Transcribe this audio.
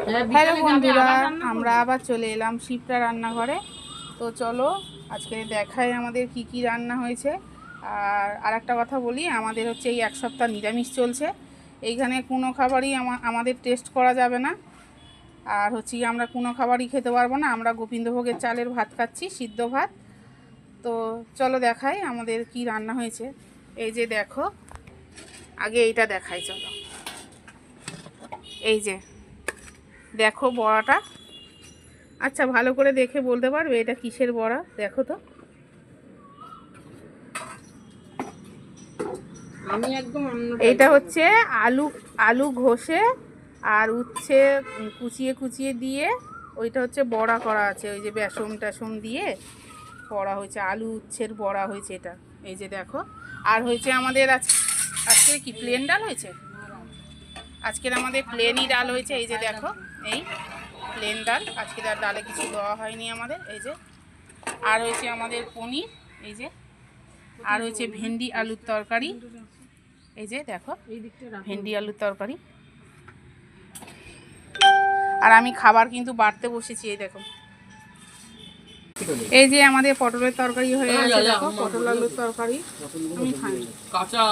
Hello বন্ধুরা, আমরা আবার চলে এলাম শিপ্রা রান্নাঘরে। তো চলো আজকে দেখাই আমাদের কি কি রান্না হয়েছে। আর আরেকটা কথা বলি, আমাদের হচ্ছে এই এক সপ্তাহ নিরামিষ চলছে। এইখানে কোনো খাবারই আমাদের টেস্ট করা যাবে না। আর হচ্ছে আমরা কোনো খাবারই খেতে পারবো না। আমরা গোবিন্দভোগের চালের ভাত খাচ্ছি, সিদ্ধ ভাত। তো চলো দেখাই আমাদের কি রান্না হয়েছে। এই যে দেখো, আগে এইটা দেখাই চলো। এই যে দেখো বড়াটা। আচ্ছা, ভালো করে দেখে বলতে পারবে এটা কিসের বড়া? দেখো তো। আমি একদম এইটা হচ্ছে আলু আলু ঘষে আর উচ্ছে কুচিয়ে কুচিয়ে দিয়ে ওইটা হচ্ছে বড়া করা আছে। ওই যে বেসন টেসন দিয়ে বড়া হয়েছে, আলু উচ্ছের বড়া হয়েছে এটা। এই যে দেখো। আর হয়েছে আমাদের আজকে কি প্লেন ডাল হয়েছে? আজকের আমাদের প্লেনই ডাল হয়েছে। এই যে দেখো, এই প্লেন ডাল। আজকে আর ডালে কিছু দেওয়া হয়নি আমাদের। এই যে আর হয়েছে আমাদের পনির। এই যে আর হয়েছে ভেন্ডি আলুর তরকারি। এই যে দেখো, ভেন্ডি আলুর তরকারি। আর আমি খাবার কিন্তু বাড়তে বসেছি। এই দেখো, এই যে আমাদের পটলের তরকারি হয়ে গেছে। দেখো, পটল আলুর তরকারি আমি খাই। কাঁচা